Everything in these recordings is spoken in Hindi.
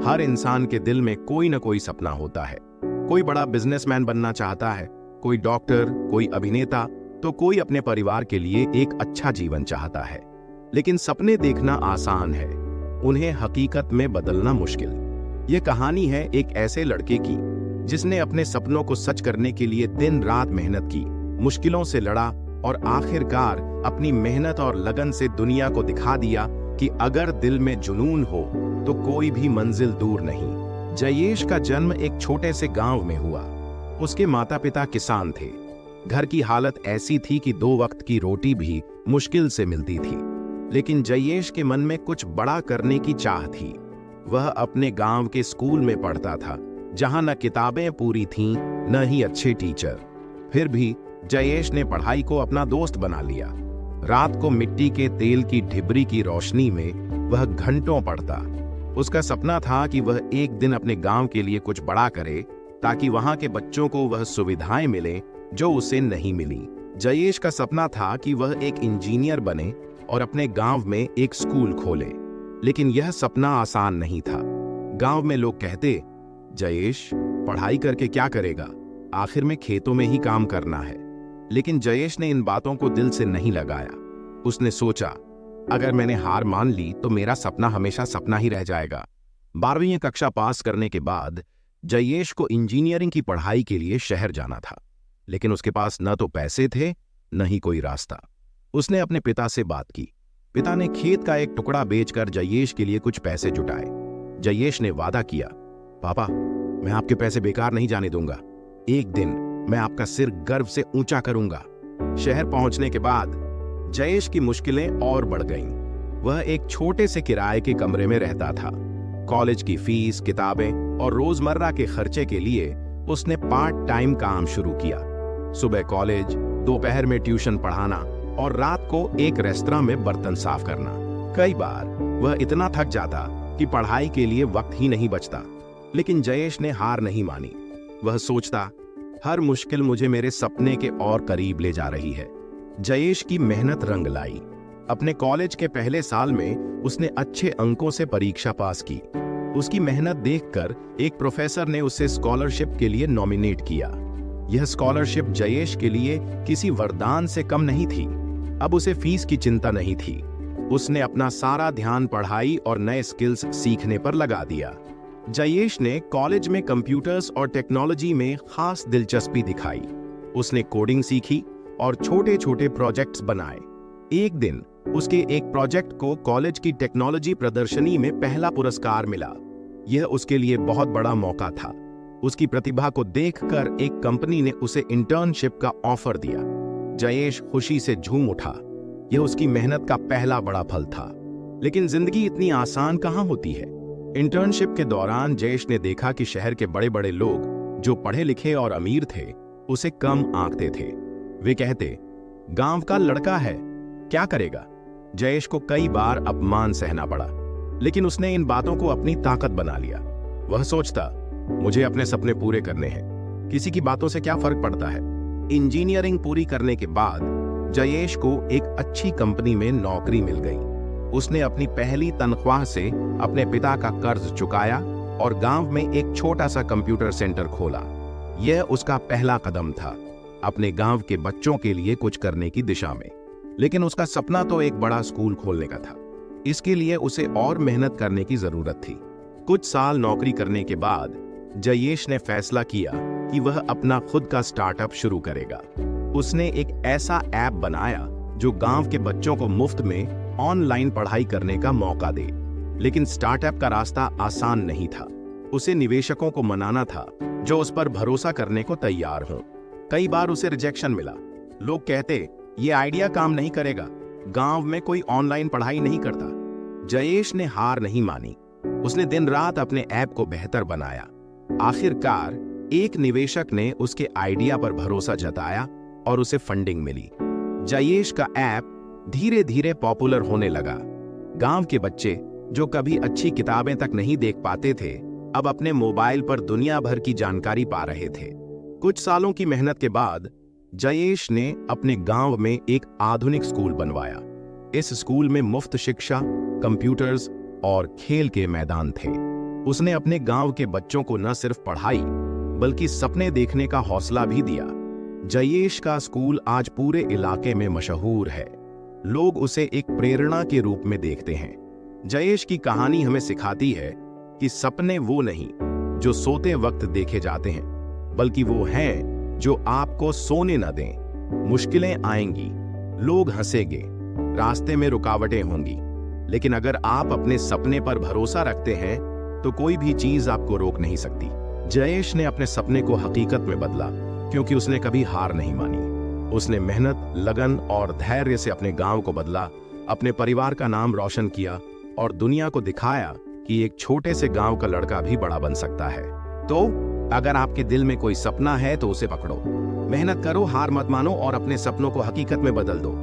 हर इंसान के दिल में कोई ना कोई सपना होता है। कोई बड़ा बिजनेसमैन बनना चाहता है, कोई डॉक्टर, कोई अभिनेता, तो कोई अपने परिवार के लिए एक अच्छा जीवन चाहता है। लेकिन सपने देखना आसान है, उन्हें हकीकत में बदलना मुश्किल। यह कहानी है एक ऐसे लड़के की जिसने अपने सपनों को सच करने के लिए दिन रात मेहनत की, मुश्किलों से लड़ा और आखिरकार अपनी मेहनत और लगन से दुनिया को दिखा दिया कि अगर दिल में जुनून हो तो कोई भी मंजिल दूर नहीं। जयेश का जन्म एक छोटे से गांव में हुआ। उसके माता पिता किसान थे। घर की हालत ऐसी थी कि 2 वक्त की रोटी भी मुश्किल से मिलती थी। लेकिन जयेश के मन में कुछ बड़ा करने की चाह थी। वह अपने गांव के स्कूल में पढ़ता था, जहां न किताबें पूरी थीं, न ही अच्छे टीचर। फिर भी जयेश ने पढ़ाई को अपना दोस्त बना लिया। रात को मिट्टी के तेल की ढिबरी की रोशनी में वह घंटों पढ़ता। उसका सपना था कि वह एक दिन अपने गांव के लिए कुछ बड़ा करे, ताकि वहां के बच्चों को वह सुविधाएं मिले जो उसे नहीं मिली। जयेश का सपना था कि वह एक इंजीनियर बने और अपने गांव में एक स्कूल खोले। लेकिन यह सपना आसान नहीं था। गांव में लोग कहते, जयेश पढ़ाई करके क्या करेगा, आखिर में खेतों में ही काम करना है। लेकिन जयेश ने इन बातों को दिल से नहीं लगाया। उसने सोचा, अगर मैंने हार मान ली तो मेरा सपना हमेशा सपना ही रह जाएगा। 12वीं कक्षा पास करने के बाद जयेश को इंजीनियरिंग की पढ़ाई के लिए शहर जाना था। लेकिन उसके पास न तो पैसे थे, न ही कोई रास्ता। उसने अपने पिता से बात की। पिता ने खेत का एक टुकड़ा बेचकर जयेश के लिए कुछ पैसे जुटाए। जयेश ने वादा किया, पापा, मैं आपके पैसे बेकार नहीं जाने दूंगा। एक दिन मैं आपका सिर गर्व से ऊंचा करूंगा। शहर पहुंचने के बाद जयेश की मुश्किलें और बढ़ गईं। वह एक छोटे से किराए के कमरे में रहता था। कॉलेज की फीस, किताबें और रोजमर्रा के खर्चे के लिए उसने पार्ट टाइम काम शुरू किया। सुबह कॉलेज, दोपहर में ट्यूशन पढ़ाना और रात को एक रेस्तरां में बर्तन साफ करना। कई बार वह इतना थक जाता कि पढ़ाई के लिए वक्त ही नहीं बचता। लेकिन जयेश ने हार नहीं मानी। वह सोचता, हर मुश्किल मुझे मेरे सपने के और करीब ले जा रही है। जयेश की मेहनत रंग लाई। अपने कॉलेज के पहले साल में उसने अच्छे अंकों से परीक्षा पास की। उसकी मेहनत देखकर एक प्रोफेसर ने उसे स्कॉलरशिप के लिए नॉमिनेट किया। यह स्कॉलरशिप जयेश के लिए किसी वरदान से कम नहीं थी। अब उसे फीस की चिंता नहीं थी। उसने अपना सारा ध्यान पढ़ाई और नए स्किल्स सीखने पर लगा दिया। जयेश ने कॉलेज में कंप्यूटर्स और टेक्नोलॉजी में खास दिलचस्पी दिखाई। उसने कोडिंग सीखी और छोटे छोटे प्रोजेक्ट्स बनाए। एक दिन उसके एक प्रोजेक्ट को कॉलेज की टेक्नोलॉजी प्रदर्शनी में पहला पुरस्कार मिला। यह उसके लिए बहुत बड़ा मौका था। उसकी प्रतिभा को देखकर एक कंपनी ने उसे इंटर्नशिप का ऑफर दिया। जयेश खुशी से झूम उठा। यह उसकी मेहनत का पहला बड़ा फल था। लेकिन जिंदगी इतनी आसान कहां होती है। इंटर्नशिप के दौरान जयेश ने देखा कि शहर के बड़े बड़े लोग जो पढ़े लिखे और अमीर थे, उसे कम आंकते थे। वे कहते, गांव का लड़का है, क्या करेगा। जयेश को कई बार अपमान सहना पड़ा, लेकिन उसने इन बातों को अपनी ताकत बना लिया। वह सोचता, मुझे अपने सपने पूरे करने हैं, किसी की बातों से क्या फर्क पड़ता है। इंजीनियरिंग पूरी करने के बाद जयेश को एक अच्छी कंपनी में नौकरी मिल गई। उसने अपनी पहली तनख्वाह से अपने पिता का कर्ज चुकाया और गांव में एक छोटा सा कंप्यूटर सेंटर खोला। यह उसका पहला कदम था, अपने गांव के बच्चों के लिए कुछ करने की दिशा में। लेकिन उसका सपना तो एक बड़ा स्कूल खोलने का था। इसके लिए उसे और मेहनत करने की जरूरत थी। कुछ साल नौकरी करने के बाद जयेश ने फैसला किया कि वह अपना खुद का स्टार्टअप शुरू करेगा। उसने एक ऐसा ऐप बनाया जो गांव के बच्चों को मुफ्त में ऑनलाइन पढ़ाई करने का मौका दे। लेकिन स्टार्टअप का रास्ता आसान नहीं था। उसे निवेशकों को मनाना था जो उस पर भरोसा करने को तैयार हों। कई बार उसे रिजेक्शन मिला। लोग कहते, ये आइडिया काम नहीं करेगा, गांव में कोई ऑनलाइन पढ़ाई नहीं करता। जयेश ने हार नहीं मानी। उसने दिन रात अपने ऐप को बेहतर बनाया। आखिरकार एक निवेशक ने उसके आइडिया पर भरोसा जताया और उसे फंडिंग मिली। जयेश का ऐप धीरे धीरे पॉपुलर होने लगा। गांव के बच्चे जो कभी अच्छी किताबें तक नहीं देख पाते थे, अब अपने मोबाइल पर दुनिया भर की जानकारी पा रहे थे। कुछ सालों की मेहनत के बाद जयेश ने अपने गांव में एक आधुनिक स्कूल बनवाया। इस स्कूल में मुफ्त शिक्षा, कंप्यूटर्स और खेल के मैदान थे। उसने अपने गांव के बच्चों को न सिर्फ पढ़ाई बल्कि सपने देखने का हौसला भी दिया। जयेश का स्कूल आज पूरे इलाके में मशहूर है। लोग उसे एक प्रेरणा के रूप में देखते हैं। जयेश की कहानी हमें सिखाती है कि सपने वो नहीं जो सोते वक्त देखे जाते हैं, बल्कि वो हैं जो आपको सोने न दें। मुश्किलें आएंगी, लोग हंसेंगे, रास्ते में रुकावटें होंगी, लेकिन अगर आप अपने सपने पर भरोसा रखते हैं तो कोई भी चीज आपको रोक नहीं सकती। जयेश ने अपने सपने को हकीकत में बदला क्योंकि उसने कभी हार नहीं मानी। उसने मेहनत, लगन और धैर्य से अपने गांव को बदला, अपने परिवार का नाम रोशन किया और दुनिया को दिखाया कि एक छोटे से गांव का लड़का भी बड़ा बन सकता है। तो अगर आपके दिल में कोई सपना है तो उसे पकड़ो, मेहनत करो, हार मत मानो और अपने सपनों को हकीकत में बदल दो।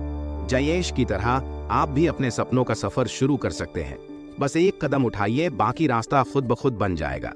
जयेश की तरह आप भी अपने सपनों का सफर शुरू कर सकते हैं। बस एक कदम उठाइए, बाकी रास्ता खुद ब खुद बन जाएगा।